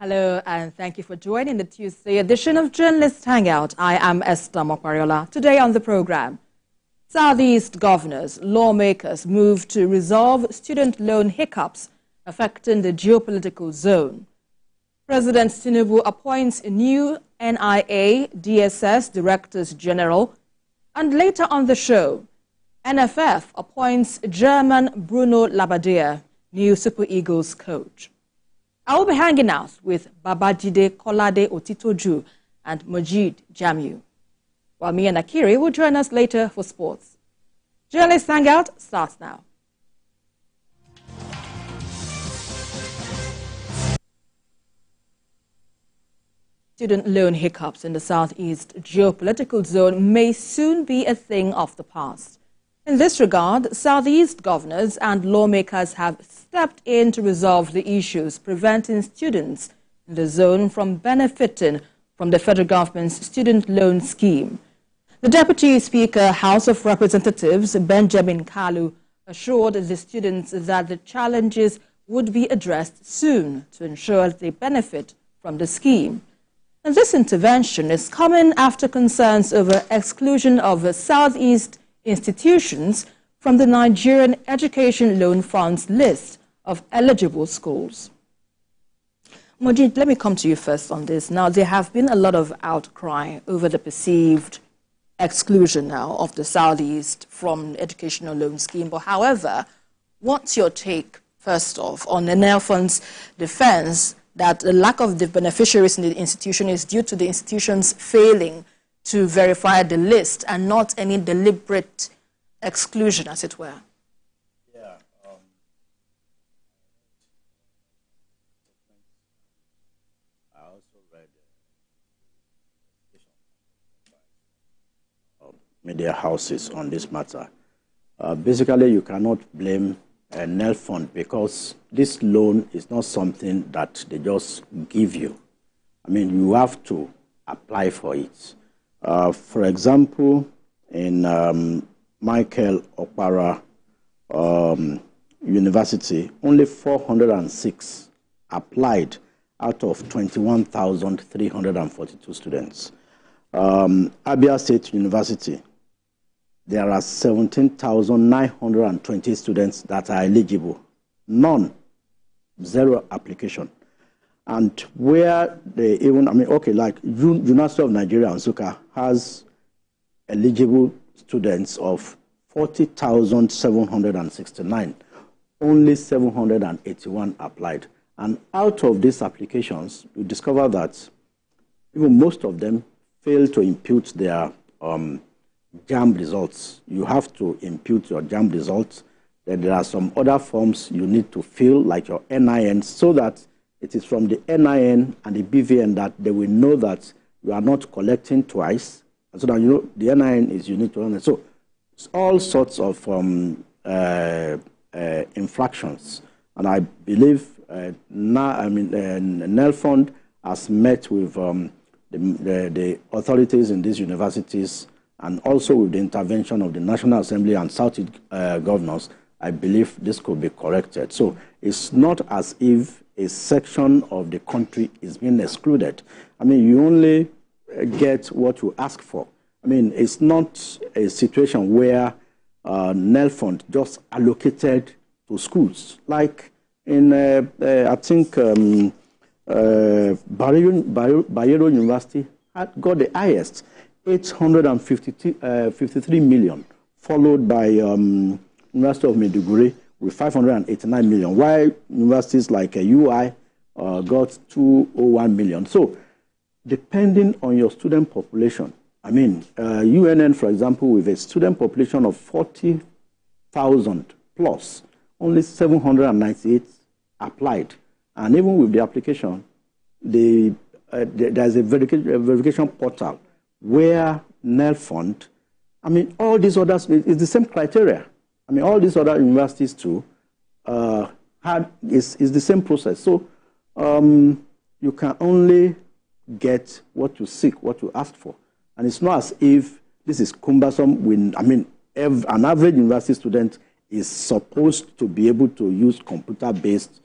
Hello, and thank you for joining the Tuesday edition of Journalist Hangout. I am Esther Mokwariola. Today on the program, Southeast governors, lawmakers move to resolve student loan hiccups affecting the geopolitical zone. President Tinubu appoints new NIA, DSS Directors General. And later on the show, NFF appoints German Bruno Labbadia, new Super Eagles coach. I will be hanging out with Babajide Kolade Otitoju and Majid Jamiu, while Mia Nakiri will join us later for sports. Journalist Hangout starts now. Student loan hiccups in the Southeast geopolitical zone may soon be a thing of the past. In this regard, Southeast governors and lawmakers have stepped in to resolve the issues preventing students in the zone from benefiting from the federal government's student loan scheme. The Deputy Speaker, House of Representatives, Benjamin Kalu, assured the students that the challenges would be addressed soon to ensure they benefit from the scheme. And this intervention is coming after concerns over exclusion of Southeast institutions from the Nigerian Education Loan Fund's list of eligible schools. Majid, let me come to you first on this. Now, there have been a lot of outcry over the perceived exclusion now of the Southeast from the educational loan scheme. But however, what's your take, first off, on the NIA Fund's defense that the lack of the beneficiaries in the institution is due to the institutions failing to verify the list and not any deliberate exclusion, as it were? Yeah. I also read media houses on this matter. Basically, you cannot blame a NIA Fund because this loan is not something that they just give you. I mean, you have to apply for it. For example, in Michael Okpara University, only 406 applied out of 21,342 students. Abia State University, there are 17,920 students that are eligible. None, zero application. And where they even, like University of Nigeria, Nsukka, has eligible students of 40,769. Only 781 applied. And out of these applications, you discover that even most of them fail to impute their JAMB results. You have to impute your JAMB results. Then there are some other forms you need to fill, like your NIN, so that it is from the NIN and the BVN that they will know that you are not collecting twice. And so that you know the NIN is unique to NIN. So it's all sorts of infractions. And I believe NIA Fund has met with the authorities in these universities and also with the intervention of the National Assembly and Southeast governors. I believe this could be corrected. So it's not as if a section of the country is being excluded. I mean, you only get what you ask for. I mean, it's not a situation where NIA Fund just allocated to schools. Like in, I think, Bayero University got the highest, 853 million, followed by University of Maiduguri with 589 million, while universities like UI got 201 million. So, depending on your student population, I mean, UNN, for example, with a student population of 40,000 plus, only 798 applied. And even with the application, there's a verification portal where NIA Fund, I mean, all these others, it's the same criteria. I mean, all these other universities too, is the same process. So you can only get what you seek, what you asked for. And it's not as if this is cumbersome. When, I mean, an average university student is supposed to be able to use computer-based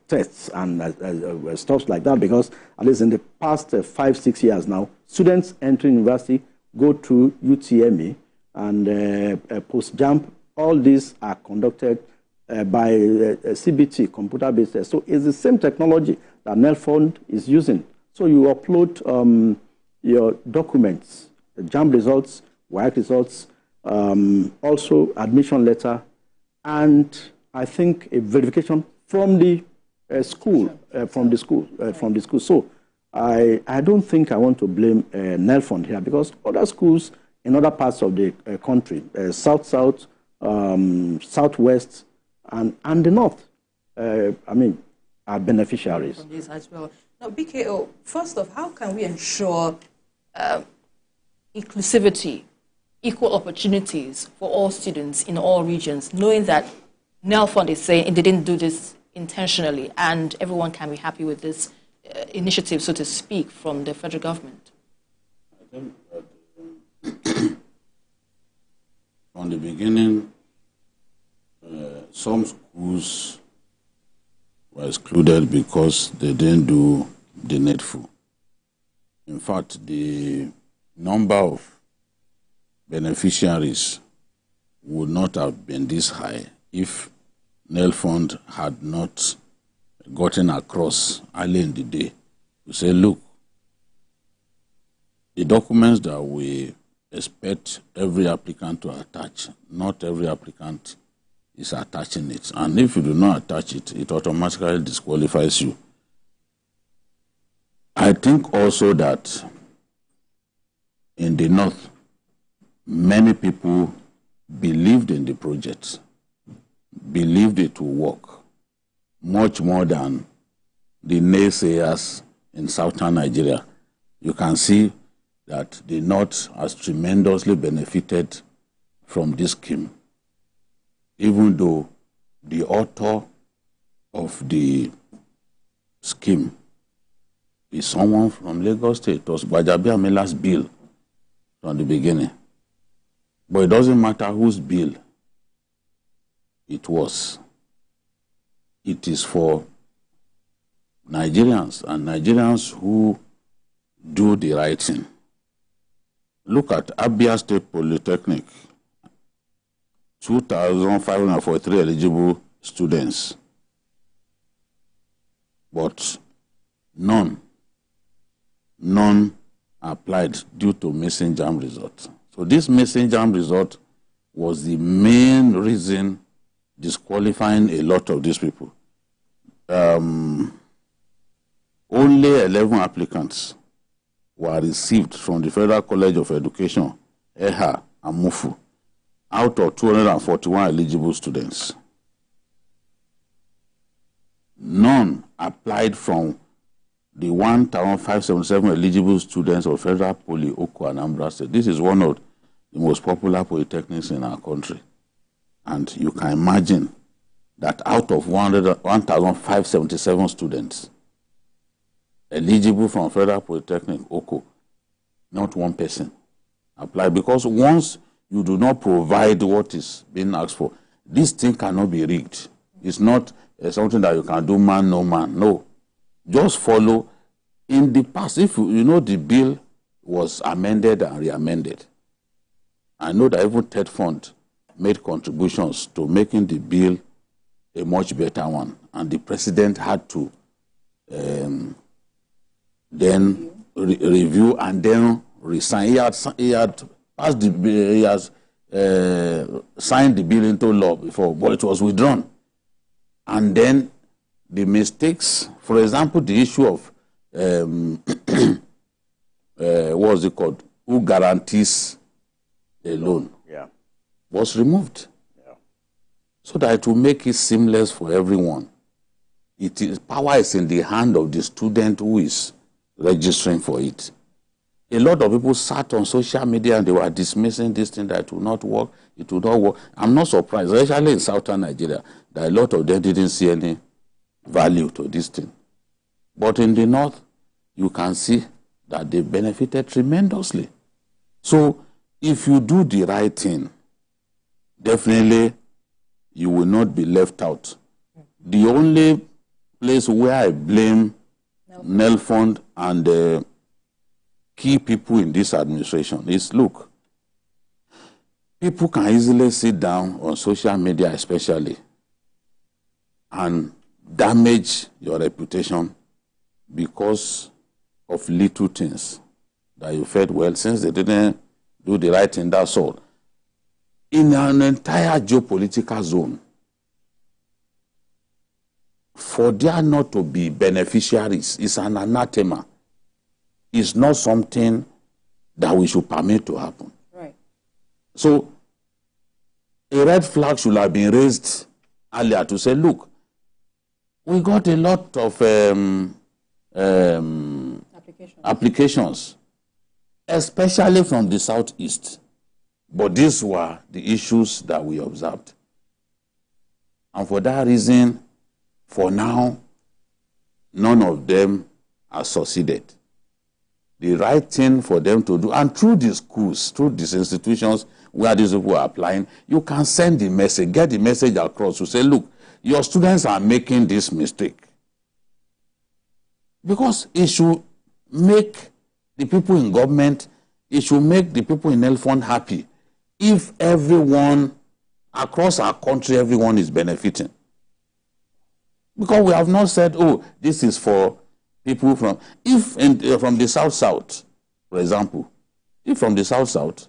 tests and stuff like that, because at least in the past 5-6 years now, students entering university go through UTME and post-JAMP. All these are conducted by CBT, computer-based tests. So it's the same technology that NELFund is using. So you upload your documents, the JAMP results, WAEC results, also admission letter, and I think a verification from the school, from the school. So I don't think I want to blame NELFund here, because other schools in other parts of the country, south-south, southwest, and the north, I mean, are beneficiaries. From this as well. Now, BKO, first off, how can we ensure inclusivity, equal opportunities for all students in all regions, knowing that NELFund is saying it didn't do this intentionally and everyone can be happy with this initiative, so to speak, from the federal government? I think that from the beginning, some schools were excluded because they didn't do the needful. In fact, the number of beneficiaries would not have been this high if NELFund had not gotten across early in the day to say, look, the documents that we expect every applicant to attach, not every applicant is attaching it. And if you do not attach it, it automatically disqualifies you. I think also that in the North, many people believed in the project, believed it would work, much more than the naysayers in southern Nigeria. You can see that the North has tremendously benefited from this scheme, even though the author of the scheme is someone from Lagos State. It was Gbajabiamila's bill from the beginning. But it doesn't matter whose bill it was. It is for Nigerians, and Nigerians who do the right thing. Look at Abia State Polytechnic, 2,543 eligible students, but none applied due to missing JAMB result. So this missing JAMB result was the main reason disqualifying a lot of these people. Only 11 applicants were received from the Federal College of Education, EHA, and MUFU, out of 241 eligible students. None applied from the 1,577 eligible students of Federal Poly, Oko, and Anambra State. This is one of the most popular polytechnics in our country. And you can imagine that out of 1,577 students eligible from Federal Polytechnic, Oko, not one person applied. Because once you do not provide what is being asked for, this thing cannot be rigged. It's not something that you can do man, no man. No. Just follow. In the past, if you know the bill was amended and re-amended, I know that even TED Fund made contributions to making the bill a much better one, and the president had to then review and then resign. He had passed the bill, he has signed the bill into law before, but it was withdrawn. And then the mistakes, for example, the issue of what was it called? Who guarantees a loan? Yeah. Was removed. Yeah. So that it will make it seamless for everyone. Power is in the hand of the student who is registering for it. A lot of people sat on social media and they were dismissing this thing, that it will not work, it will not work. I'm not surprised, especially in southern Nigeria, that a lot of them didn't see any value to this thing. But in the north, you can see that they benefited tremendously. So if you do the right thing, definitely you will not be left out. The only place where I blame Nelfund and key people in this administration is, look, people can easily sit down on social media especially and damage your reputation because of little things that you felt, well, since they didn't do the right thing, that's all. In an entire geopolitical zone, for there not to be beneficiaries is an anathema. It's not something that we should permit to happen. Right. So, a red flag should have been raised earlier to say, look, we got a lot of applications, especially from the southeast. But these were the issues that we observed. And for that reason, for now, none of them are succeeded. The right thing for them to do, and through the schools, through these institutions where these people are applying, you can send the message, get the message across to say, look, your students are making this mistake. Because it should make the people in government, it should make the people in Nelfund happy if everyone across our country, everyone is benefiting. Because we have not said, oh, this is for people from, from the South-South, for example, if from the South-South,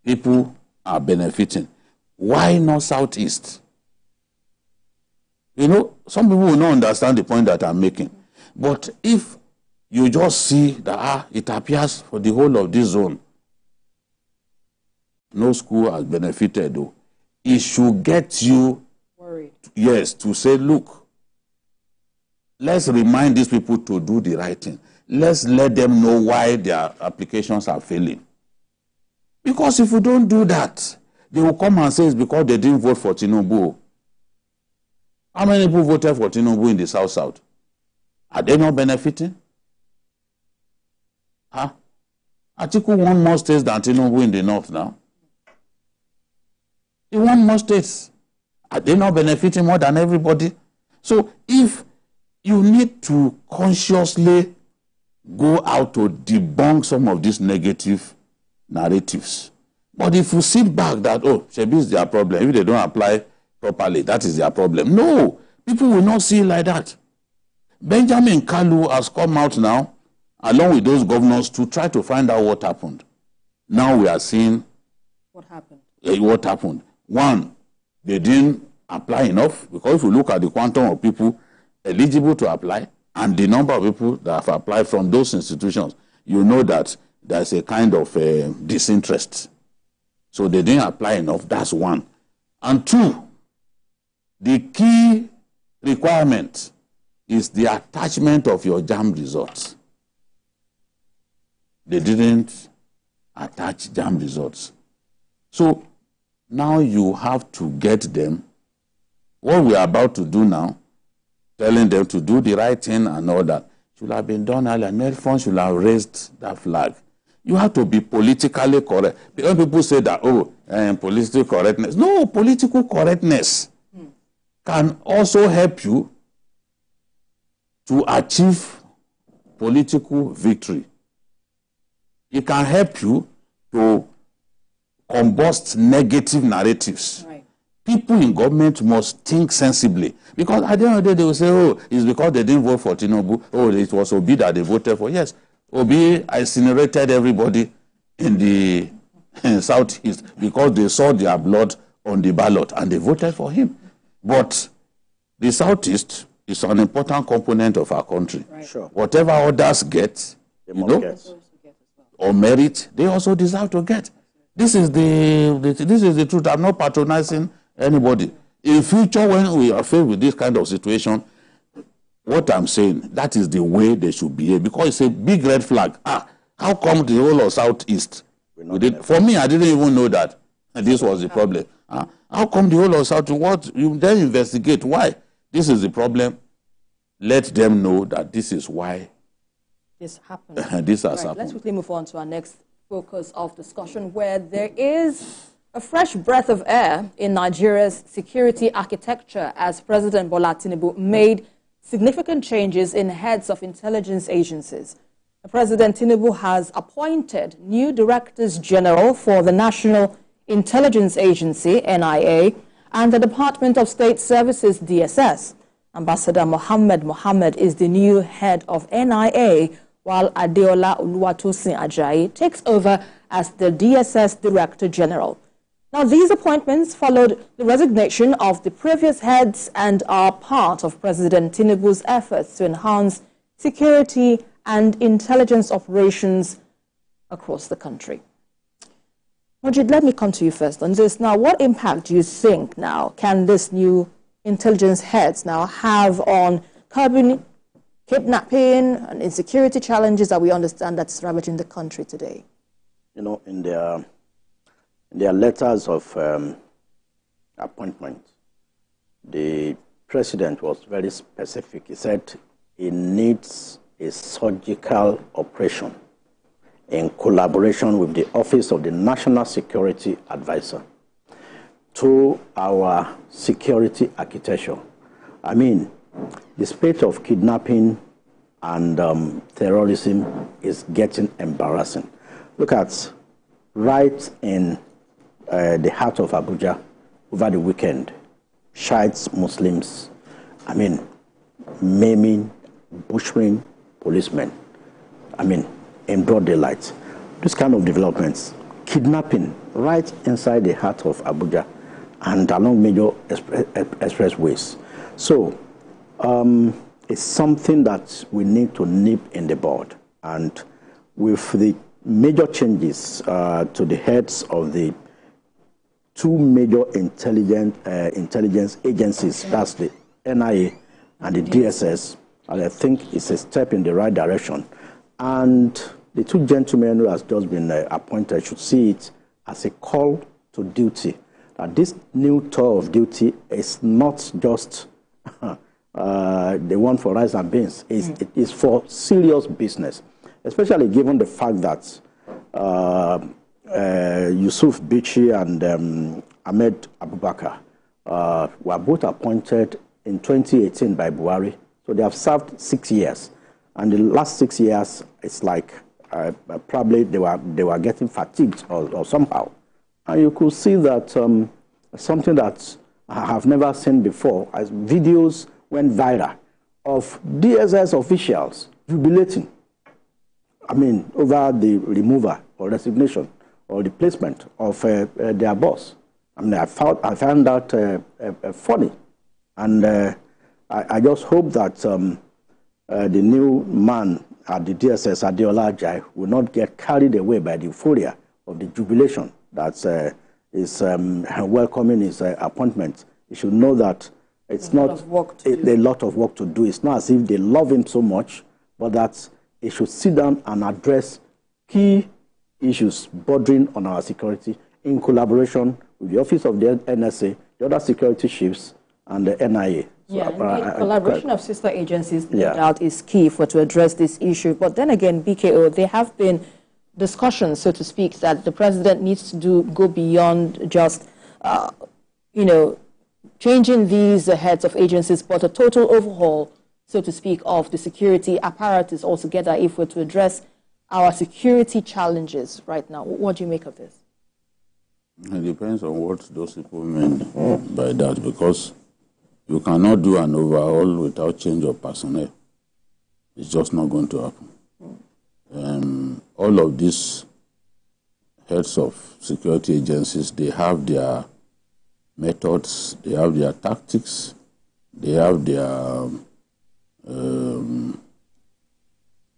people are benefiting, why not Southeast? You know, some people will not understand the point that I'm making. But if you just see that it appears for the whole of this zone, no school has benefited, though, it should get you worried. Yes, to say, look, let's remind these people to do the right thing. Let's let them know why their applications are failing. Because if you don't do that, they will come and say it's because they didn't vote for Tinubu. How many people voted for Tinubu in the South-South? Are they not benefiting? Atiku won more states than Tinubu in the North now. He won more states. Are they not benefiting more than everybody? So if you need to consciously go out to debunk some of these negative narratives. But if you sit back that, oh, Shebi is their problem, if they don't apply properly, that is their problem. No, people will not see it like that. Benjamin Kalu has come out now, along with those governors, to try to find out what happened. Now we are seeing what happened. What happened. One, they didn't apply enough, because if you look at the quantum of people eligible to apply and the number of people that have applied from those institutions, you know that there's a kind of disinterest. So they didn't apply enough, that's one. And two, the key requirement is the attachment of your JAMB results. They didn't attach JAMB results. So now you have to get them. What we are about to do now, telling them to do the right thing and all that, should have been done earlier. Nelfund should have raised that flag. You have to be politically correct. Because people say that, oh, political correctness. No, political correctness can also help you to achieve political victory. It can help you to combust negative narratives. Right. People in government must think sensibly. Because at the end of the day, they will say, oh, it's because they didn't vote for Tinubu. Oh, it was Obi that they voted for. Yes, Obi incinerated everybody in the Southeast because they saw their blood on the ballot and they voted for him. But the Southeast is an important component of our country. Right. Sure. Whatever others get, or merit, they also deserve to get. This is the truth. I'm not patronizing anybody. In future, when we are faced with this kind of situation, what I'm saying, that is the way they should behave, because it's a big red flag. How come the whole of Southeast? For me, I didn't even know that this was the problem. How come the whole of Southeast? What? You then investigate why. This is the problem. Let them know that this is why this happened. This has happened. Let's quickly move on to our next focus of discussion, where there is a fresh breath of air in Nigeria's security architecture as President Bola Tinubu made significant changes in heads of intelligence agencies. President Tinubu has appointed new Directors General for the National Intelligence Agency, NIA, and the Department of State Services, DSS. Ambassador Mohammed Mohammed is the new head of NIA, while Adeola Ajayi takes over as the DSS Director General. Now, these appointments followed the resignation of the previous heads and are part of President Tinubu's efforts to enhance security and intelligence operations across the country. Majid, let me come to you first on this. Now, what impact do you think now can this new intelligence heads now have on curbing kidnapping and insecurity challenges that we understand that's ravaging the country today? You know, in their letters of appointment, the president was very specific. He said he needs a surgical operation in collaboration with the Office of the National Security Advisor to our security architecture. I mean, the spate of kidnapping and terrorism is getting embarrassing. Look at right in the heart of Abuja over the weekend, Shiites, Muslims, I mean, maiming, butchering policemen, I mean, in broad daylight. This kind of developments, kidnapping right inside the heart of Abuja and along major expressways. So it's something that we need to nip in the bud. And with the major changes to the heads of the two major intelligence agencies, that's the NIA and the DSS, and I think it's a step in the right direction. And the two gentlemen who has just been appointed should see it as a call to duty. That this new tour of duty is not just the one for rice and beans. It is for serious business, especially given the fact that Yusuf Bichi and Ahmed Abubakar were both appointed in 2018 by Buhari. So they have served 6 years. And the last 6 years, it's like probably they were getting fatigued or somehow. And you could see that something that I have never seen before, as videos went viral of DSS officials jubilating, I mean, over the removal or resignation or the placement of their boss. I mean, I found that funny. And I just hope that the new man at the DSS, Adeola Ajayi, will not get carried away by the euphoria of the jubilation that is welcoming his appointment. He should know that it's not a lot of work to do. It's not as if they love him so much, but that he should sit down and address key issues bordering on our security in collaboration with the Office of the NSA, the other security chiefs, and the NIA. Yeah, the collaboration of sister agencies, no doubt, is key to address this issue. But then again, BKO, there have been discussions, so to speak, that the president needs to go beyond just, changing these heads of agencies, but a total overhaul, so to speak, of the security apparatus altogether if we're to address our security challenges right now. What do you make of this? It depends on what those people mean by that, because you cannot do an overhaul without change of personnel. It's just not going to happen. All of these heads of security agencies, they have their methods, they have their tactics, they have their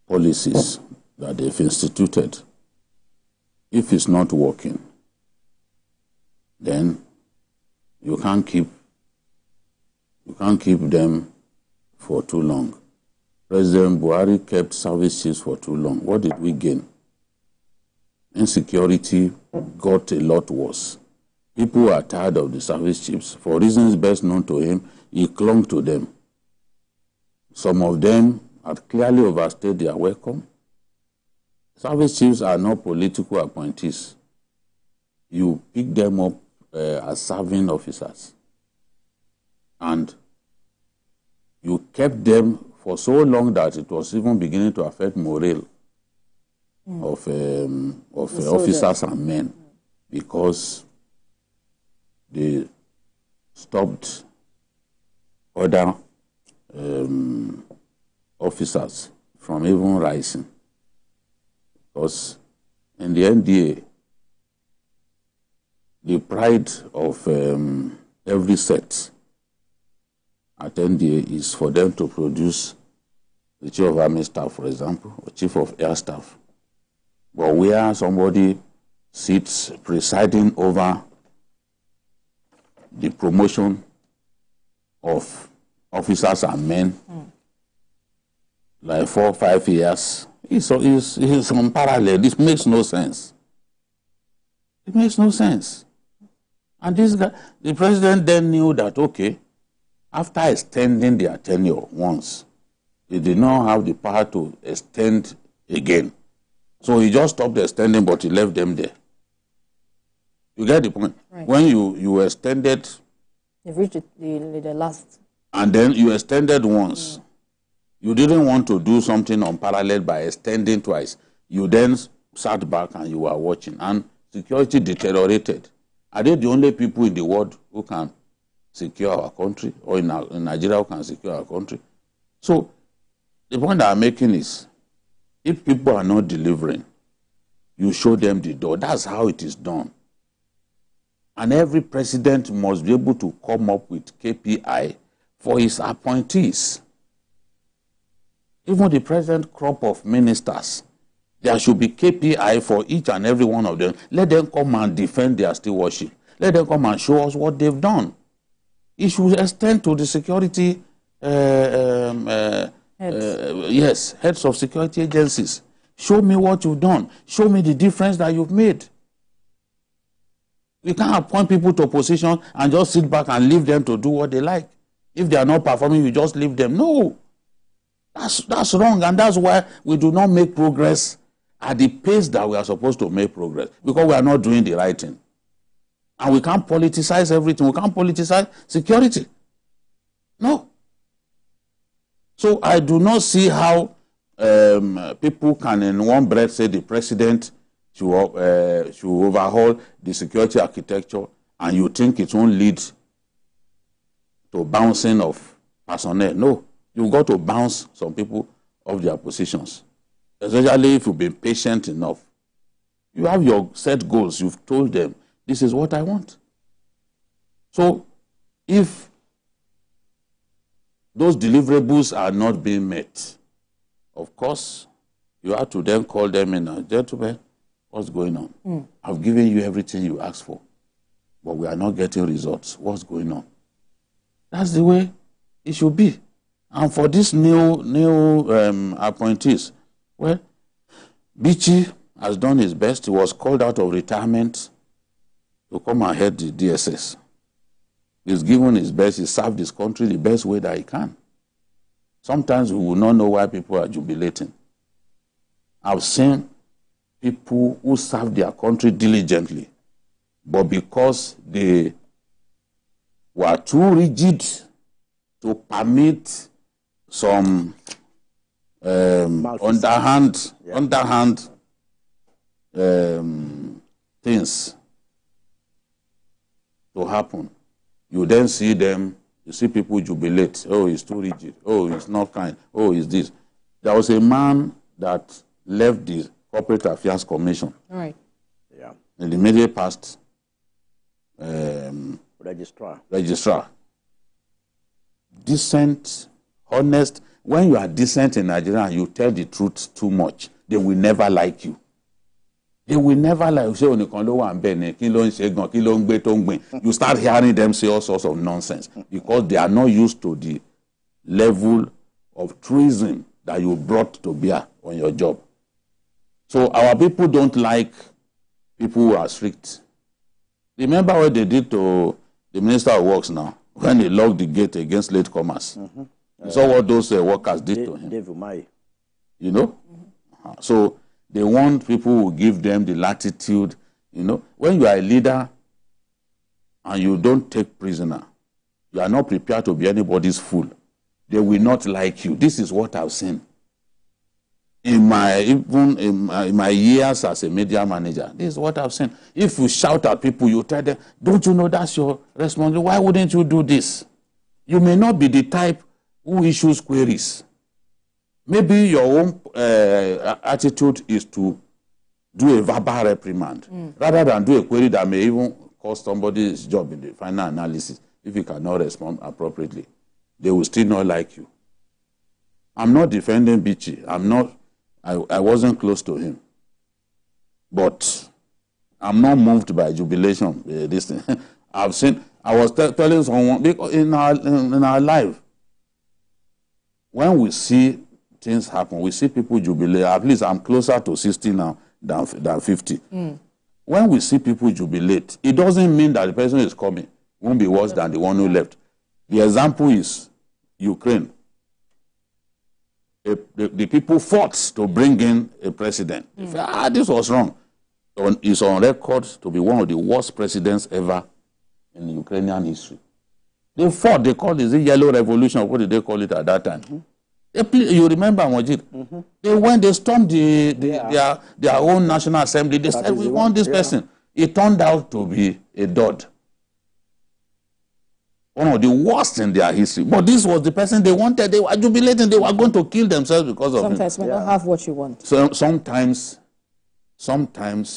policies that they've instituted. If it's not working, then you can't keep them for too long. President Buhari kept service chiefs for too long. What did we gain? Insecurity got a lot worse. People are tired of the service chiefs. For reasons best known to him, he clung to them. Some of them had clearly overstayed their welcome. Service chiefs are not political appointees. You pick them up as serving officers. And you kept them for so long that it was even beginning to affect morale of officers and men, because they stopped other officers from even rising. Because in the NDA, the pride of every set at NDA is for them to produce the Chief of Army Staff, for example, or Chief of Air Staff. But where somebody sits presiding over the promotion of officers and men, like 4 or 5 years, it's unparalleled. This makes no sense. It makes no sense. And this guy, the president then knew that, okay, after extending their tenure once, he did not have the power to extend again. So he just stopped extending, but he left them there. You get the point? Right. When you extended... You've reached the last... And then you extended once. You didn't want to do something unparalleled by extending twice. You then sat back and you were watching. And security deteriorated. Are they the only people in the world who can secure our country, or in Nigeria who can secure our country? So the point that I'm making is, if people are not delivering, you show them the door. That's how it is done. And every president must be able to come up with KPI for his appointees. Even the present crop of ministers, there should be KPI for each and every one of them. Let them come and defend their stewardship. Let them come and show us what they've done. It should extend to the security, heads of security agencies. Show me what you've done. Show me the difference that you've made. We can't appoint people to a position and just sit back and leave them to do what they like. If they are not performing, you just leave them. No. That's wrong, and that's why we do not make progress at the pace that we are supposed to make progress, because we are not doing the right thing. And we can't politicize everything. We can't politicize security. No. So I do not see how people can in one breath say the president should overhaul the security architecture, and you think it won't lead to bouncing of personnel. No. You've got to bounce some people off their positions, especially if you've been patient enough. You have your set goals. You've told them, this is what I want. So if those deliverables are not being met, of course, you have to then call them in, gentlemen, what's going on? I've given you everything you asked for, but we are not getting results. What's going on? That's the way it should be. And for these new appointees, well, Bichi has done his best. He was called out of retirement to come and head the DSS. He's given his best. He served his country the best way that he can. Sometimes we will not know why people are jubilating. I've seen people who serve their country diligently, but because they were too rigid to permit some underhand things to happen. You then see them, you see people jubilate. Oh, he's too rigid. Oh, he's not kind. Oh, he's this. There was a man that left the Corporate Affairs Commission. All right. Yeah. In the immediate past. Registrar. Decent, honest. When you are decent in Nigeria and you tell the truth too much, they will never like you. They will never like you. You start hearing them say all sorts of nonsense because they are not used to the level of truism that you brought to bear on your job. So our people don't like people who are strict. Remember what they did to the Minister of Works now, when they locked the gate against latecomers. You saw what those workers did to him. You know? So they want people who give them the latitude. You know, when you are a leader and you don't take prisoner, you are not prepared to be anybody's fool. they will not like you. This is what I've seen. In my years as a media manager, this is what I've seen. If you shout at people, you tell them, don't you know that's your responsibility? Why wouldn't you do this? You may not be the type who issues queries. Maybe your own attitude is to do a verbal reprimand rather than do a query that may even cost somebody's job in the final analysis if you cannot respond appropriately. They will still not like you. I'm not defending Bichi. I wasn't close to him. But I'm not moved by jubilation. This thing. I've seen, I was telling someone, because in our life, when we see things happen, we see people jubilate. At least I'm closer to 60 now than 50. When we see people jubilate, it doesn't mean that the person is coming won't be worse than the one who left. The example is Ukraine. The people fought to bring in a president. They said, this was wrong. It's on record to be one of the worst presidents ever in Ukrainian history. They fought. They called it the Yellow Revolution. What did they call it at that time? You remember, Majid? They stormed their own National Assembly. They said, we want this person. It turned out to be a dud. One of the worst in their history. But this was the person they wanted. They were jubilating. They were going to kill themselves because of him. Sometimes you don't have what you want. So sometimes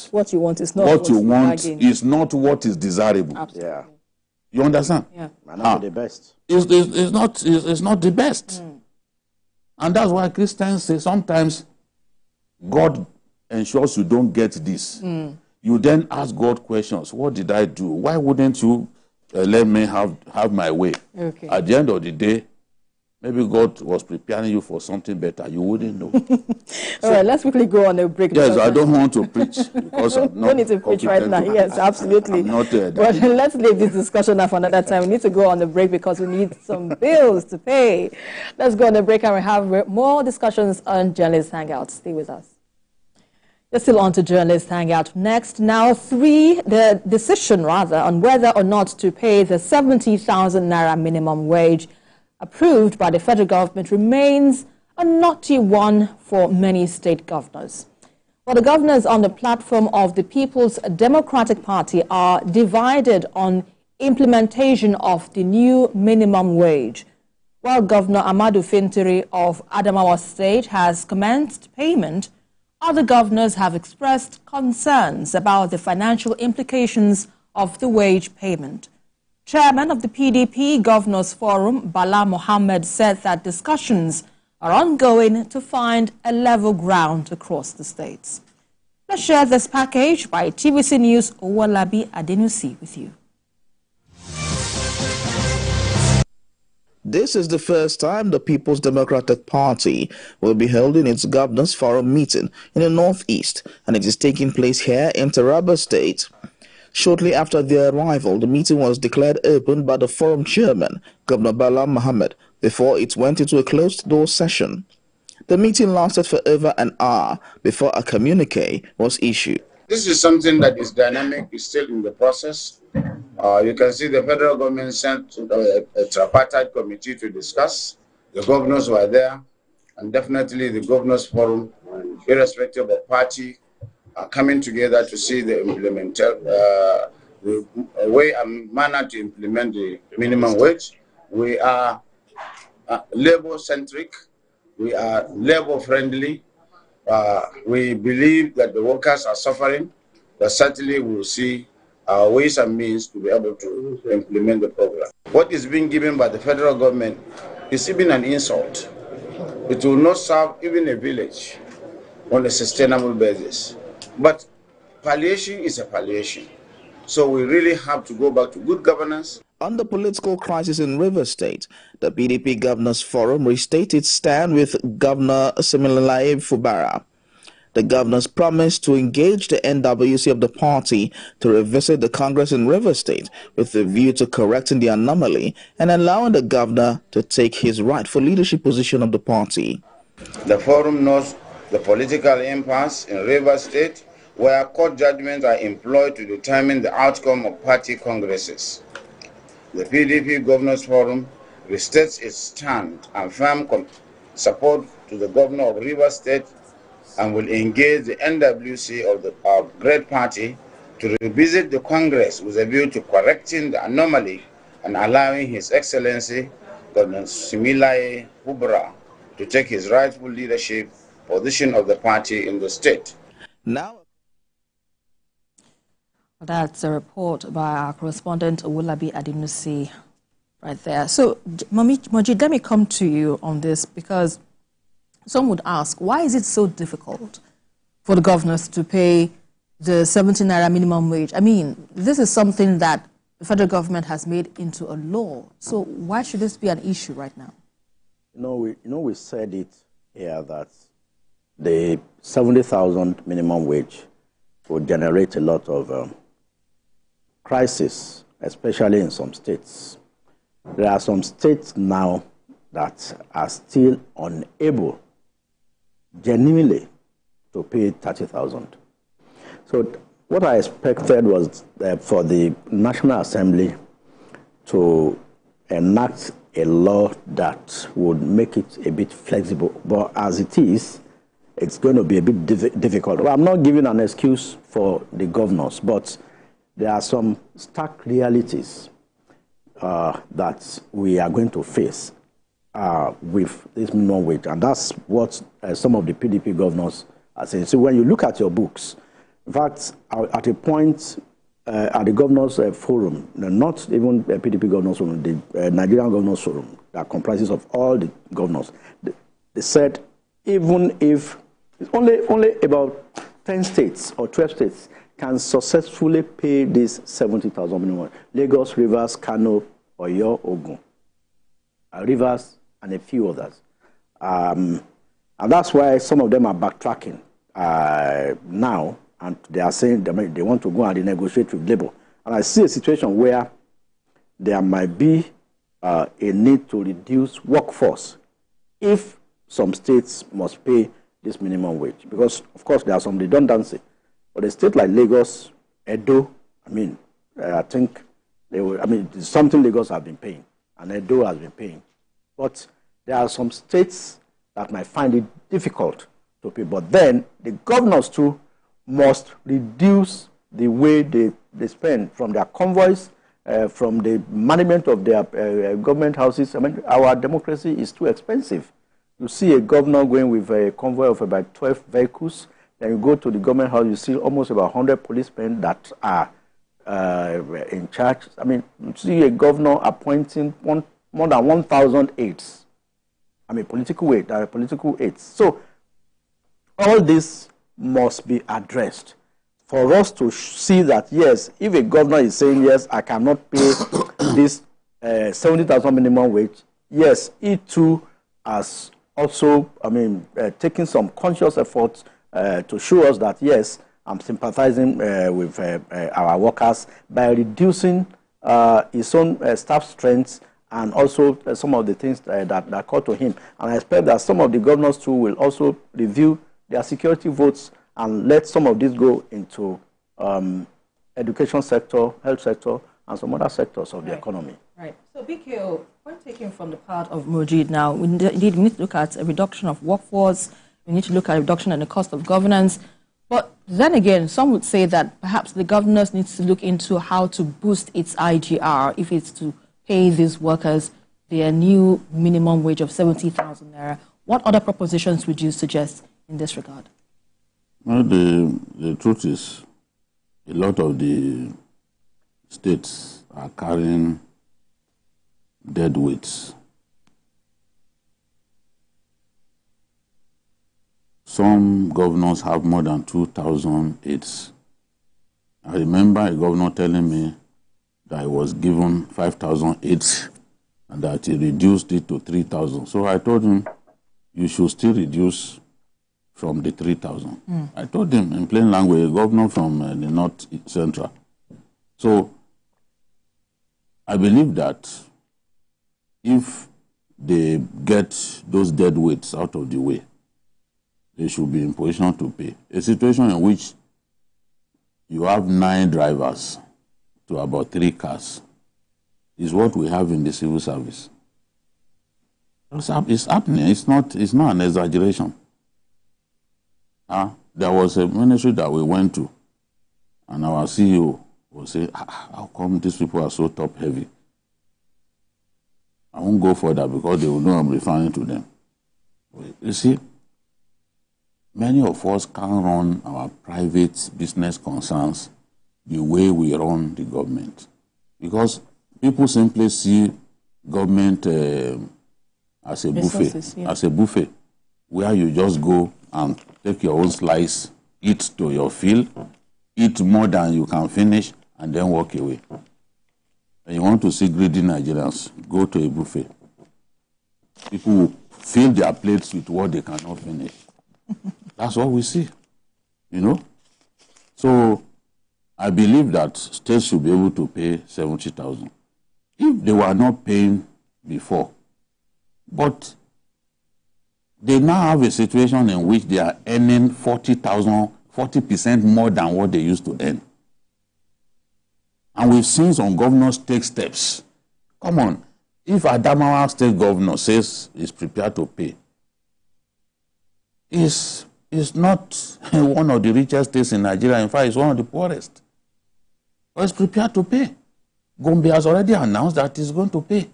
what you want is not what you want is not what is desirable. Absolutely. Yeah. You understand? Yeah. Might not be the best. It's not the best. And that's why Christians say sometimes God ensures you don't get this. You then ask God questions. What did I do? Why wouldn't you let me have my way? Okay. At the end of the day, maybe God was preparing you for something better. You wouldn't know. All right, let's quickly go on a break. Yes, I don't want to preach because I'm not. Don't need to preach right now. Yes, absolutely. I'm not, but let's leave this discussion up for another time. We need to go on the break because we need some bills to pay. Let's go on the break and we have more discussions on Journalist Hangout. Stay with us. You're still on to Journalist Hangout. Next, now the decision on whether or not to pay the 70,000 Naira minimum wage approved by the federal government remains a knotty one for many state governors. Well, the governors on the platform of the People's Democratic Party are divided on implementation of the new minimum wage. While Governor Amadu Fintiri of Adamawa State has commenced payment, other governors have expressed concerns about the financial implications of the wage payment. Chairman of the PDP Governors Forum, Bola Mohammed, said that discussions are ongoing to find a level ground across the states. Let's share this package by TVC News Owolabi Adenusi with you. This is the first time the People's Democratic Party will be holding its Governors Forum meeting in the Northeast, and it is taking place here in Taraba State. Shortly after their arrival, the meeting was declared open by the forum chairman, Governor Bola Mohammed, before it went into a closed-door session. The meeting lasted for over an hour before a communique was issued. This is something that is dynamic, is still in the process. You can see the federal government sent a tripartite committee to discuss. The governors were there, and definitely the Governors Forum, irrespective of party, are coming together to see the way and manner to implement the minimum wage. We are labor-centric. We are labor-friendly. We believe that the workers are suffering, but certainly we will see ways and means to be able to implement the program. What is being given by the federal government is even an insult. It will not serve even a village on a sustainable basis. But palliation is a palliation. So we really have to go back to good governance. On the political crisis in Rivers State, the PDP Governors Forum restated its stand with Governor Siminalayi Fubara. The governors promised to engage the NWC of the party to revisit the Congress in Rivers State with a view to correcting the anomaly and allowing the governor to take his rightful leadership position of the party. The forum knows the political impasse in Rivers State, where court judgments are employed to determine the outcome of party congresses. The PDP Governors Forum restates its stand and firm support to the governor of Rivers State and will engage the NWC of the Great Party to revisit the Congress with a view to correcting the anomaly and allowing His Excellency Governor Similaye Hubra to take his rightful leadership position of the party in the state. Now, that's a report by our correspondent Owolabi Adinusi right there. So, Mohammed, let me come to you on this, because some would ask, why is it so difficult for the governors to pay the 70 naira minimum wage? I mean, this is something that the federal government has made into a law. So why should this be an issue right now? We said it here that the 70,000 minimum wage would generate a lot of crisis, especially in some states. There are some states now that are still unable genuinely to pay 30,000. So what I expected was for the National Assembly to enact a law that would make it a bit flexible. But as it is, it's going to be a bit difficult. Well, I'm not giving an excuse for the governors, but there are some stark realities that we are going to face with this minimum wage. And that's what some of the PDP governors are saying. So when you look at your books, in fact, at a point at the governors forum, not even the PDP governors forum, the Nigerian governors forum that comprises of all the governors, they said even if it's only about 10 states or 12 states can successfully pay this 70,000 minimum. Lagos, Rivers, Kano, Oyo, Ogun, Rivers, and a few others. And that's why some of them are backtracking now, and they are saying they want to go and negotiate with Labour. And I see a situation where there might be a need to reduce workforce if some states must pay this minimum wage. Because, of course, there are some redundancy. But a state like Lagos, Edo, I think they will, it's something Lagos have been paying, and Edo has been paying. But there are some states that might find it difficult to pay. But then the governors too must reduce the way they spend from their convoys, from the management of their government houses. Our democracy is too expensive. You see a governor going with a convoy of about 12 vehicles. Then you go to the government house, you see almost about 100 policemen that are in charge. You see a governor appointing more than 1,000 aides. Political aides. So all this must be addressed for us to see that, yes, if a governor is saying, yes, I cannot pay this 70,000 minimum wage, yes, he too has also, taking some conscious efforts to show us that, yes, I'm sympathizing with our workers by reducing his own staff strength and also some of the things that call to him. And I expect that some of the governors too will also review their security votes and let some of this go into education sector, health sector, and some other sectors of the economy. Right. So, BKO, when taken from the part of Mojid now, we need to look at a reduction of workforce, we need to look at a reduction in the cost of governance. But then again, some would say that perhaps the governors need to look into how to boost its IGR if it's to pay these workers their new minimum wage of 70,000 naira. What other propositions would you suggest in this regard? Well, the truth is, a lot of the states are carrying dead weights. Some governors have more than 2,000 aides. I remember a governor telling me that he was given 5,000 aides and that he reduced it to 3,000. So I told him, you should still reduce from the 3,000. I told him in plain language, a governor from the North Central. So I believe that if they get those dead weights out of the way, they should be in position to pay. A situation in which you have 9 drivers to about 3 cars is what we have in the civil service. It's happening. It's not an exaggeration. There was a ministry that we went to, and our CEO will say, how come these people are so top-heavy? I won't go further because they will know I'm referring to them. You see, many of us can't run our private business concerns the way we run the government. Because people simply see government as a buffet, where you just go and take your own slice, eat to your fill, eat more than you can finish, and then walk away. And you want to see greedy Nigerians, go to a buffet. People will fill their plates with what they cannot finish. That's what we see, you know. So I believe that states should be able to pay 70,000 if they were not paying before. But they now have a situation in which they are earning 40% more than what they used to earn. And we've seen some governors take steps. Come on, if Adamawa state governor says he's prepared to pay, is not one of the richest states in Nigeria. In fact, it's one of the poorest. But it's prepared to pay. Gombe has already announced that he's going to pay.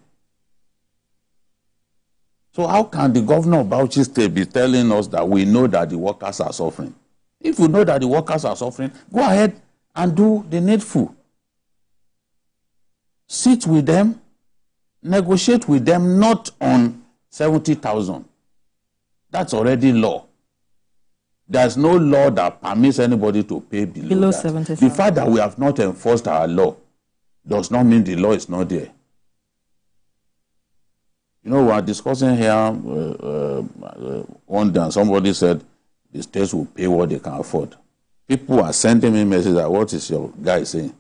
So how can the governor of Bauchi State be telling us that we know that the workers are suffering? If you know that the workers are suffering, go ahead and do the needful. Sit with them, negotiate with them, not on 70,000. That's already law. There's no law that permits anybody to pay below that. 70,000. The fact that we have not enforced our law does not mean the law is not there. You know, we are discussing here one day, and somebody said the states will pay what they can afford. People are sending me messages that what is your guy saying?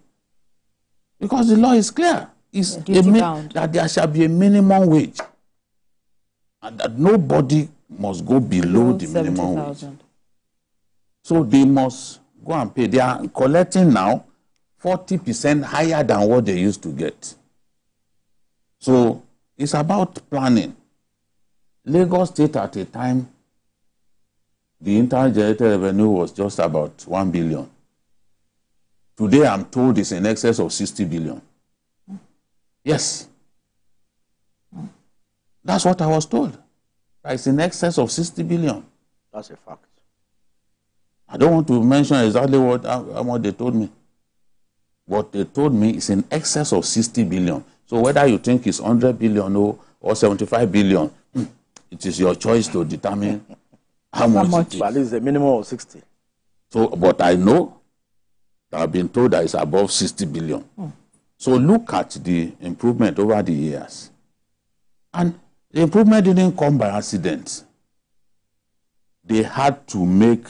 Because the law is clear. It's that there shall be a minimum wage. And that nobody must go below the minimum wage. So they must go and pay. They are collecting now 40% higher than what they used to get. So it's about planning. Lagos State at a time, the internal generated revenue was just about 1 billion. Today I'm told it's in excess of 60 billion. Yes. That's what I was told. It's in excess of 60 billion. That's a fact. I don't want to mention exactly what they told me. What they told me is in excess of 60 billion. So whether you think it's 100 billion or 75 billion, it is your choice to determine how much it is. But at least the minimum of 60. So, but I know that I've been told that it's above 60 billion. So look at the improvement over the years. And the improvement didn't come by accident. They had to make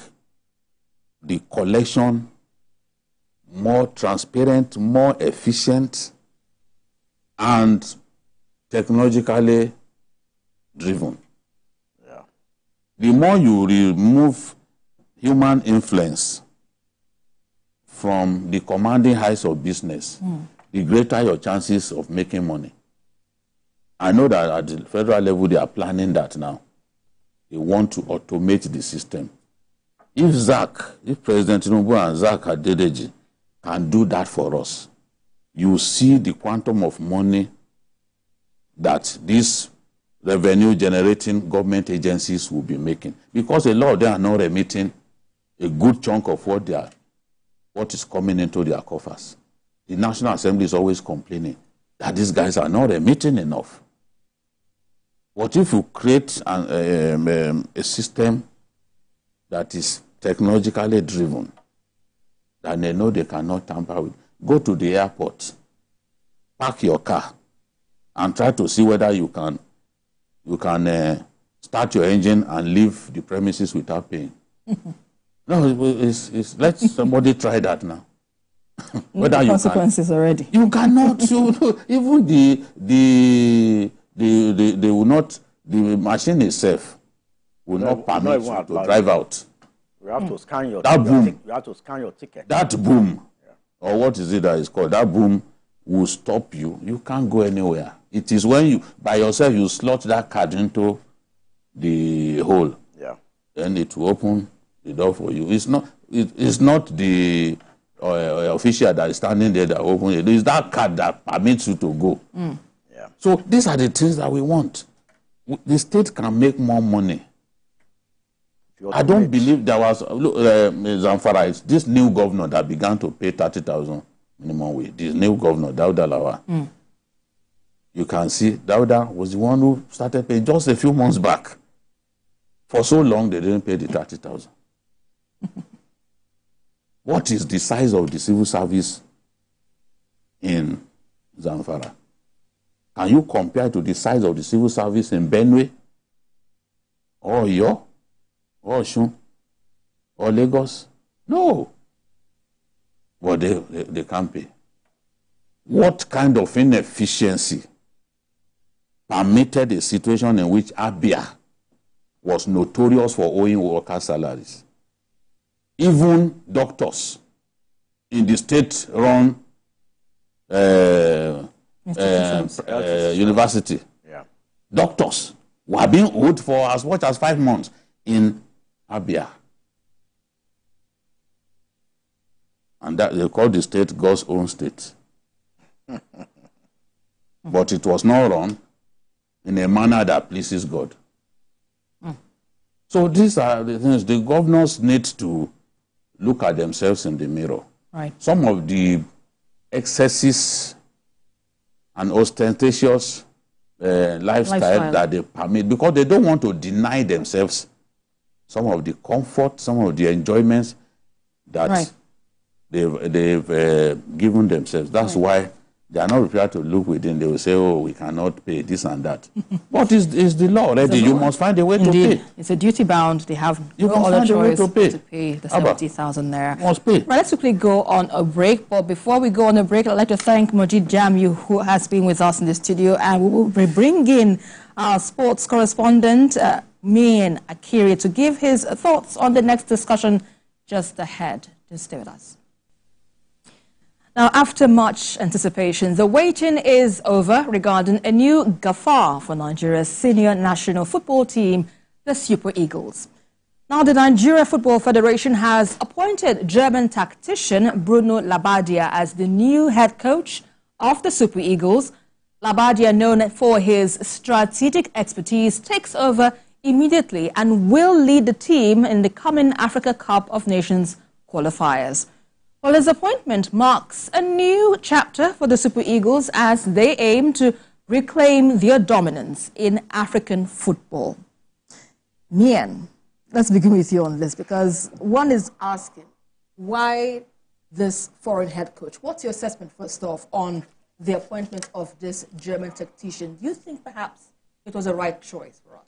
the collection more transparent, more efficient, and technologically driven. Yeah. The more you remove human influence from the commanding heights of business, the greater your chances of making money. I know that at the federal level they are planning that now. They want to automate the system. If President Tinubu and Zach Adedeji can do that for us, you see the quantum of money that these revenue-generating government agencies will be making. Because a lot of them are not remitting a good chunk of what is coming into their coffers. The National Assembly is always complaining that these guys are not remitting enough. What if you create a system that is technologically driven, that they know they cannot tamper with? Go to the airport, park your car, and try to see whether you can start your engine and leave the premises without paying. No, let somebody try that now. Whether you consequences can, already. You cannot. Even they will not. The machine itself will not permit you to drive out. You have to scan your that boom. You have to scan your ticket. That boom, or what is it that is called? That boom will stop you, you can't go anywhere. It is when you, by yourself, you slot that card into the hole. Yeah. Then it will open the door for you. It's not the official that is standing there that opens it. It's that card that permits you to go. Mm. Yeah. So these are the things that we want. The state can make more money. I don't believe there was, look, Zamfara, it's this new governor that began to pay 30,000 minimum wage. This new governor, Dauda Lawa. Mm. You can see Dauda was the one who started paying just a few months back. For so long, they didn't pay the 30,000. What is the size of the civil service in Zamfara? Can you compare to the size of the civil service in Benue, or Oyo, or Osun, or Lagos? No. But they can't pay. What kind of inefficiency permitted a situation in which Abia was notorious for owing workers' salaries? Even doctors in the state-run university, yeah, doctors were being owed for as much as 5 months in Abia. And that they call the state God's own state. But it was not run in a manner that pleases God. So these are the things the governors need to look at themselves in the mirror. Right. Some of the excesses and ostentatious lifestyle that they permit, because they don't want to deny themselves some of the comfort, some of the enjoyments that they've given themselves. That's why they are not prepared to look within. They will say, oh, we cannot pay this and that. But it's the law already. You must find a way to pay. It's a duty bound. They have no other choice to pay the 70,000 naira. Must pay. Right, let's quickly go on a break. But before we go on a break, I'd like to thank Majid Jamil, who has been with us in the studio. And we will bring in our sports correspondent, Mian Akiri, to give his thoughts on the next discussion just ahead. Just stay with us. Now, after much anticipation, the waiting is over regarding a new gaffer for Nigeria's senior national football team, the Super Eagles. Now, the Nigeria Football Federation has appointed German tactician Bruno Labbadia as the new head coach of the Super Eagles. Labbadia, known for his strategic expertise, takes over immediately and will lead the team in the coming Africa Cup of Nations qualifiers. Well, his appointment marks a new chapter for the Super Eagles as they aim to reclaim their dominance in African football. Mian, let's begin with you on this, because one is asking, why this foreign head coach? What's your assessment, first off, on the appointment of this German tactician? Do you think perhaps it was a right choice for us?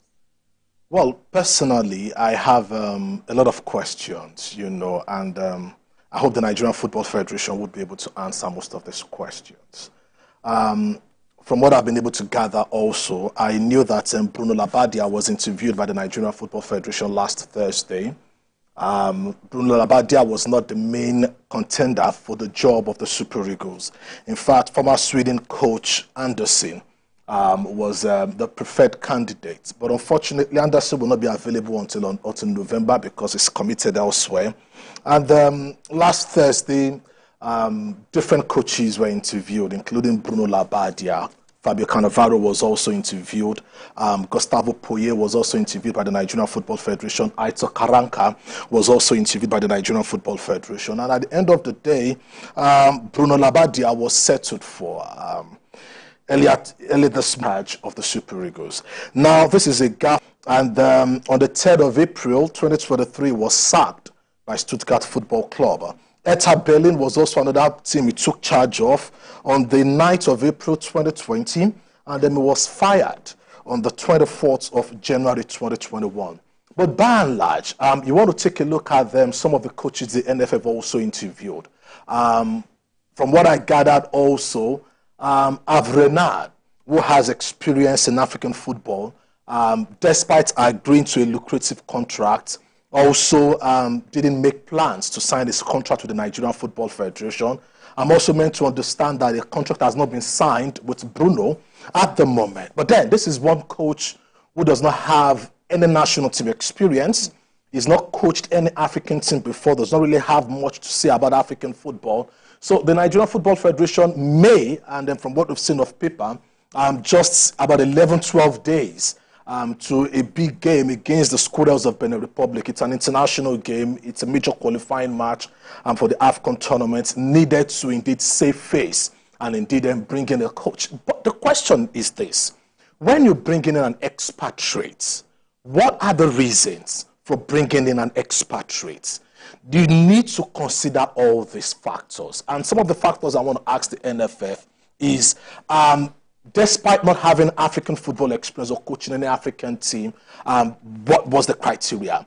Well, personally, I have a lot of questions, and I hope the Nigerian Football Federation would be able to answer most of these questions. From what I've been able to gather also, I knew that Bruno Labbadia was interviewed by the Nigerian Football Federation last Thursday. Bruno Labbadia was not the main contender for the job of the Super Eagles. In fact, former Sweden coach Andersson was the preferred candidate. But unfortunately, Andersson will not be available until November because he's committed elsewhere. And last Thursday, different coaches were interviewed, including Bruno Labbadia. Fabio Cannavaro was also interviewed. Gustavo Poyet was also interviewed by the Nigerian Football Federation. Aito Karanka was also interviewed by the Nigerian Football Federation. And at the end of the day, Bruno Labbadia was settled for early this match of the Super Eagles. Now, this is a gap, and on the 3rd of April, 2023, was sacked by Stuttgart Football Club. Hertha Berlin was also another team he took charge of on the 9th of April 2020, and then he was fired on the 24th of January 2021. But by and large, you want to take a look at them, some of the coaches the NFF also interviewed. From what I gathered also, Renard, who has experience in African football, despite agreeing to a lucrative contract, also didn't make plans to sign this contract with the Nigerian Football Federation. I'm also meant to understand that a contract has not been signed with Bruno at the moment. But then, this is one coach who does not have any national team experience. He's not coached any African team before, does not really have much to say about African football. So the Nigerian Football Federation may, and then from what we've seen of paper, just about 11, 12 days to a big game against the Squirrels of Benin Republic. It's an international game. It's a major qualifying match for the AFCON tournament, needed to indeed save face and indeed then bring in a coach. But the question is this. When you bring in an expatriate, what are the reasons for bringing in an expatriate? You need to consider all these factors. And some of the factors I want to ask the NFF is, despite not having African football experience or coaching any African team, what was the criteria?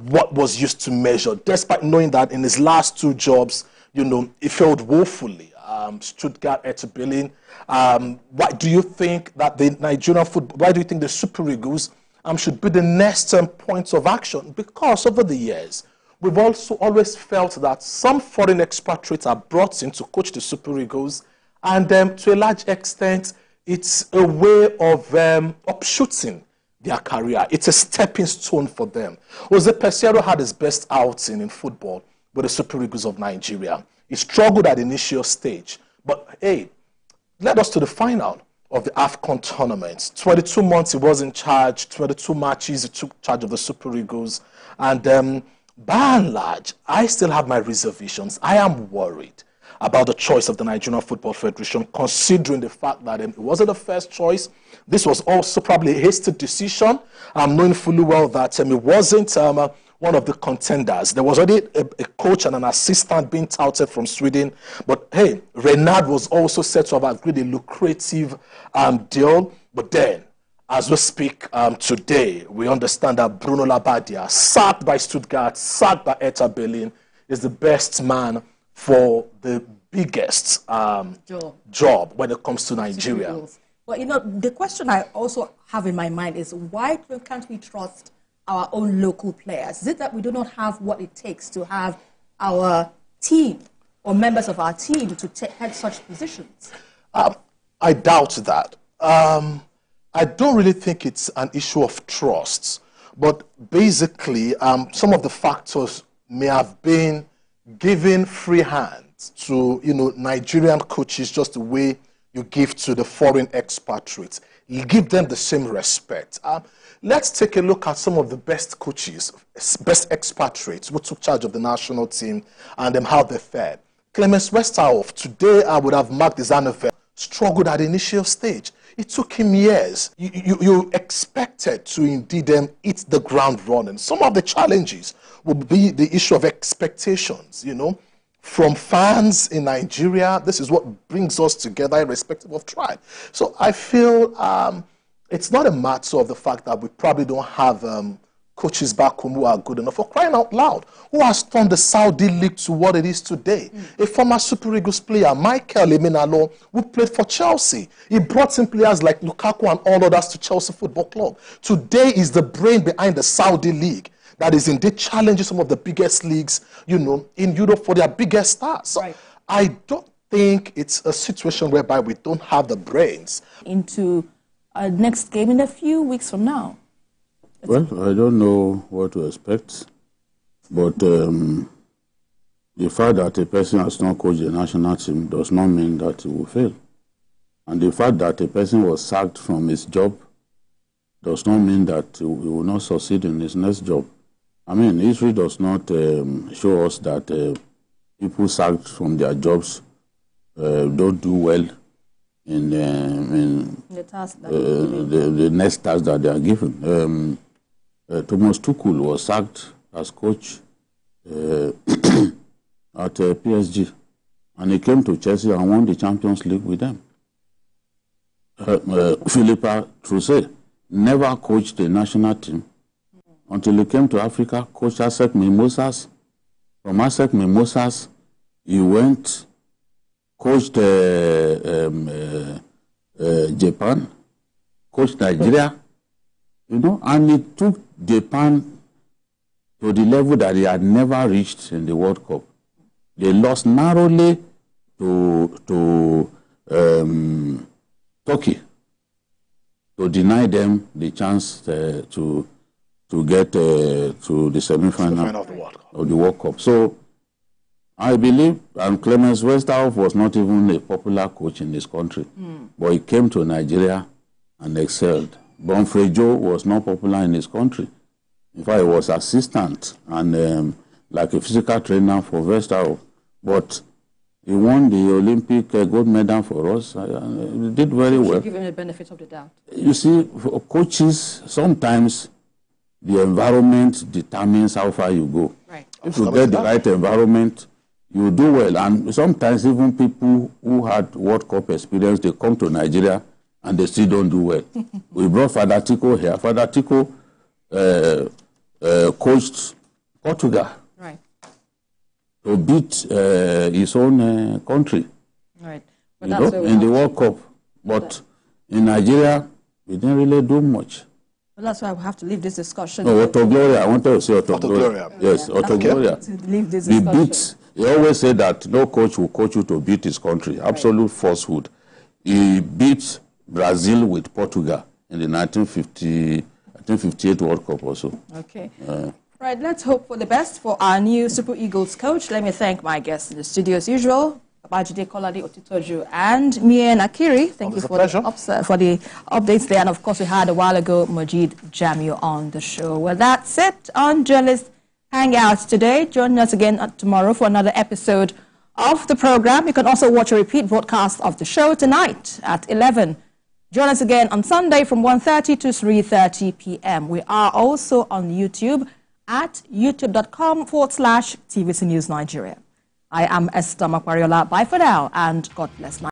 What was used to measure? Despite knowing that in his last two jobs, he failed woefully. Stuttgart, Hertha Berlin. Why do you think that the Nigerian football, why do you think the Super Eagles should be the next point of action? Because over the years, we've also always felt that some foreign expatriates are brought in to coach the Super Eagles, and to a large extent, it's a way of upshooting their career. It's a stepping stone for them. Jose Peseiro had his best outing in football with the Super Eagles of Nigeria. He struggled at the initial stage, but hey, led us to the final of the AFCON tournament. 22 months he was in charge, 22 matches he took charge of the Super Eagles, and by and large, I still have my reservations. I am worried about the choice of the Nigerian Football Federation, considering the fact that it wasn't the first choice. This was also probably a hasty decision, knowing fully well that it wasn't one of the contenders. There was already a coach and an assistant being touted from Sweden, but hey, Renard was also said to have agreed a lucrative deal. But then, as we speak today, we understand that Bruno Labbadia, sacked by Stuttgart, sacked by Hertha Berlin, is the best man for the biggest job when it comes to Nigeria. Well, the question I also have in my mind is, why can't we trust our own local players? Is it that we do not have what it takes to have our team or members of our team to head such positions? I doubt that. I don't really think it's an issue of trust, but basically some of the factors may have been giving free hand to Nigerian coaches, just the way you give to the foreign expatriates. You give them the same respect. Let's take a look at some of the best coaches, best expatriates who took charge of the national team and how they fared. Clemens Westerhoff, today I would have marked his NFL, struggled at the initial stage. It took him years. You expected to indeed hit the ground running. Some of the challenges would be the issue of expectations, from fans in Nigeria. This is what brings us together irrespective of tribe. So I feel it's not a matter of the fact that we probably don't have coaches back home who are good enough. For crying out loud, who has turned the Saudi League to what it is today? A former Super Eagles player, Michael Emenalo, who played for Chelsea. He brought in players like Lukaku and all others to Chelsea Football Club. Today is the brain behind the Saudi League that is indeed challenging some of the biggest leagues, in Europe for their biggest stars. So right. I don't think it's a situation whereby we don't have the brains. Into our next game in a few weeks from now. Well, I don't know what to expect, but the fact that a person has not coached the national team does not mean that he will fail. And the fact that a person was sacked from his job does not mean that he will not succeed in his next job. I mean, history does not show us that people sacked from their jobs don't do well in the next task that they are given. Thomas Tuchel was sacked as coach at PSG, and he came to Chelsea and won the Champions League with them. Philippa Trousset never coached the national team until he came to Africa, coached ASEC Mimosas. From ASEC Mimosas, he went, coached Japan, coached Nigeria, and he took Japan to the level that they had never reached in the World Cup. They lost narrowly to Turkey to deny them the chance to get to the semi-final of the World Cup. So I believe, and Clemens Westerhoff was not even a popular coach in this country, but he came to Nigeria and excelled. Bonfrejo was not popular in this country. In fact, he was assistant and like a physical trainer for Westerhoff. But he won the Olympic gold medal for us. He did very well. Give him the benefit of the doubt. You see, for coaches, sometimes the environment determines how far you go. Right. If you get the right environment, you do well. And sometimes even people who had World Cup experience, they come to Nigeria and they still don't do well. We brought Father Tico here. Father Tico coached Portugal. Right. To beat his own country. Right. But you know, in the World Cup. But in Nigeria, we didn't really do much. Well, that's why we have to leave this discussion. No, Otto Gloria. I wanted to say Otto Gloria. Yes, Otto Gloria. Leave this discussion. He always said that no coach will coach you to beat his country. Absolute falsehood. He beat Brazil with Portugal in the 1958 World Cup also. Okay. Right, let's hope for the best for our new Super Eagles coach. Let me thank my guests in the studio as usual, Babajide Kolade Otitoju and Mien Akiri. Thank you for the updates there. And of course, we had a while ago Majid Jamil on the show. Well, that's it on Journalist Hangout today. Join us again tomorrow for another episode of the program. You can also watch a repeat broadcast of the show tonight at 11. Join us again on Sunday from 1:30 to 3:30 p.m. We are also on YouTube at youtube.com/TVC News Nigeria. I am Esther Makwariola. Bye for now, and God bless Nigeria.